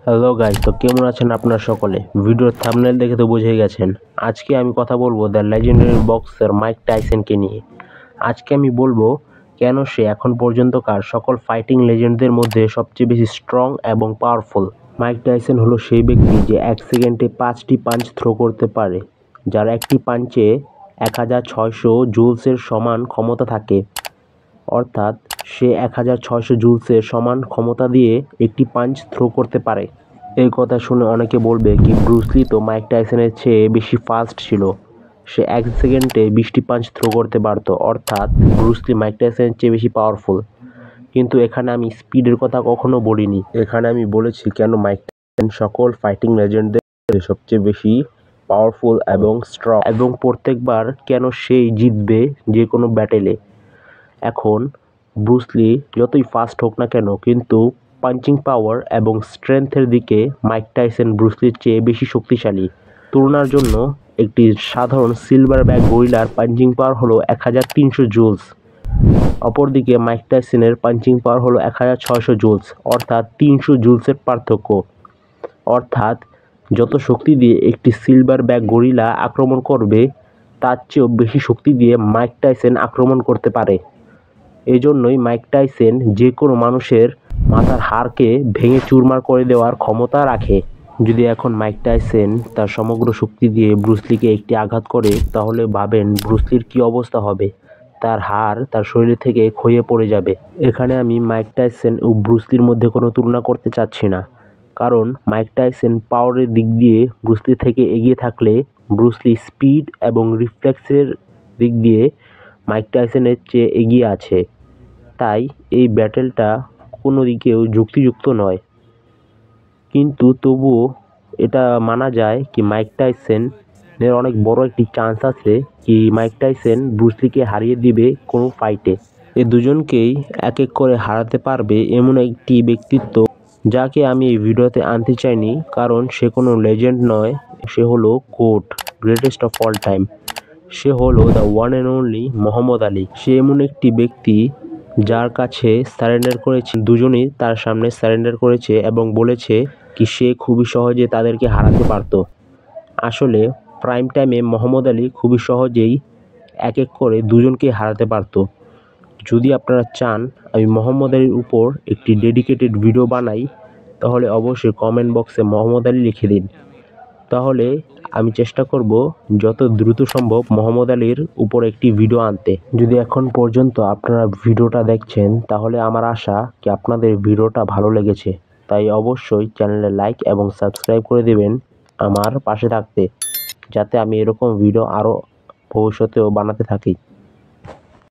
Hello guys, তো কেমন আছেন আপনারা সকলে? ভিডিওর থাম্বনেল দেখে তো বুঝেই গেছেন। আজকে আমি কথা বলবো দ্য লেজেন্ডারি বক্সার মাইক টাইসনকে নিয়ে। আজকে আমি বলবো কেন সে এখন পর্যন্তকার সকল ফাইটিং লেজেন্ডদের মধ্যে সবচেয়ে বেশি স্ট্রং এবং পাওয়ারফুল। মাইক টাইসন হলো সেই ব্যক্তি যে 1 সেকেন্ডে 5টি পাঞ্চ থ্রো করতে পারে, যার একটি পাঞ্চে 1600 জুলসের সমান ক্ষমতা থাকে। অর্থাৎ সে 1600 জুলসের সমান ক্ষমতা দিয়ে একটি পাঞ্চ থ্রো করতে পারে। এই কথা শুনে অনেকে বলবে কি ব্রুস লি তো মাইক টাইসনের চেয়ে বেশি ফাস্ট ছিল, সে 1 সেকেন্ডে 20টি পাঞ্চ থ্রো করতে পারতো, অর্থাৎ ব্রুস লি মাইক টাইসনের চেয়ে বেশি পাওয়ারফুল। কিন্তু এখানে আমি স্পিডের কথা কখনো বলিনি, এখানে আমি বলেছি কেন মাইক টাইসন সকল ফাইটিং লেজেন্ডদের সবচেয়ে বেশি পাওয়ারফুল এবং স্ট্রং, এবং প্রত্যেকবার কেন সেই জিতবে যে কোনো ব্যাটেলে। এখন ব্রুস লি যতই ফাস্ট হোক না কেন, কিন্তু পাঞ্চিং পাওয়ার এবং স্ট্রেংথের দিকে মাইক টাইসন ব্রুস লির চেয়ে বেশি শক্তিশালী। তুলনার জন্য একটি সাধারণ সিলভার ব্যাক গরিলার পাঞ্চিং পাওয়ার হলো 1300 জুলস, অপরদিকে মাইক টাইসনের পাঞ্চিং পাওয়ার হলো 1600 জুলস, অর্থাৎ 300 জুলসের পার্থক্য। অর্থাৎ যত শক্তি দিয়ে একটি সিলভার ব্যাক গরিলা আক্রমণ করবে, তার চেয়েও বেশি শক্তি দিয়ে মাইক টাইসন আক্রমণ করতে পারে। এই জন্যই মাইক টাইসন যে কোনো মানুষের মাথার হাড়কে ভেঙে চুরমার করে দেওয়ার ক্ষমতা রাখে। যদি এখন মাইক টাইসন তার সমগ্র শক্তি দিয়ে ব্রুস লিকে একটি আঘাত করে, তাহলে ভাবেন ব্রুস লির কী অবস্থা হবে। তার হাড় তার শরীর থেকে ক্ষয়ে পড়ে যাবে। এখানে আমি মাইক টাইসন ও ব্রুস লির মধ্যে কোনো তুলনা করতে চাচ্ছি না, কারণ মাইক টাইসন পাওয়ারের দিক দিয়ে ব্রুস লি থেকে এগিয়ে থাকলে, ব্রুস লি স্পিড এবং রিফ্লেক্সের দিক দিয়ে মাইক টাইসনের চেয়ে এগিয়ে আছে। তাই এই ব্যাটেলটা কোনো দিকেও যুক্তিযুক্ত নয়। কিন্তু তবুও এটা মানা যায় কি মাইক টাইসনের অনেক বড় একটি চান্স আছে কি মাইক টাইসন ব্রুস লিকে হারিয়ে দিবে কোনো ফাইটে। এই দুজনকেই এক এক করে হারাতে পারবে এমন একটি ব্যক্তিত্ব, যাকে আমি এই ভিডিওতে আনতে চাইনি, কারণ সে কোনো লেজেন্ড নয়, সে হলো GOAT, greatest of all time. সে হলো the one and only Muhammad Ali. সে এমন একটি ব্যক্তি যার কাছে সারেন্ডার করেছে, দুজনেই তার সামনে সারেন্ডার করেছে এবং বলেছে কি সে খুবই সহজে তাদেরকে হারাতে পারত। আসলে প্রাইম টাইমে মোহাম্মদ আলী খুবই সহজেই এক এক করে দুজনকে হারাতে পারত। যদি আপনারা চান আমি মোহাম্মদ আলীর উপর একটি ডেডিকেটেড ভিডিও বানাই, তাহলে অবশ্যই কমেন্ট বক্সে মোহাম্মদ আলী লিখে দিন। তাহলে আমি চেষ্টা করব যত দ্রুত সম্ভব মোহাম্মদ আলীর উপর একটি ভিডিও আনতে। যদি এখন পর্যন্ত আপনারা ভিডিওটা দেখছেন, তাহলে আমার আশা কি আপনাদের ভিডিওটা ভালো লেগেছে। তাই অবশ্যই চ্যানেলে লাইক এবং সাবস্ক্রাইব করে দেবেন আমার পাশে থাকতে, যাতে আমি এরকম ভিডিও আরও ভবিষ্যতেও বানাতে থাকি।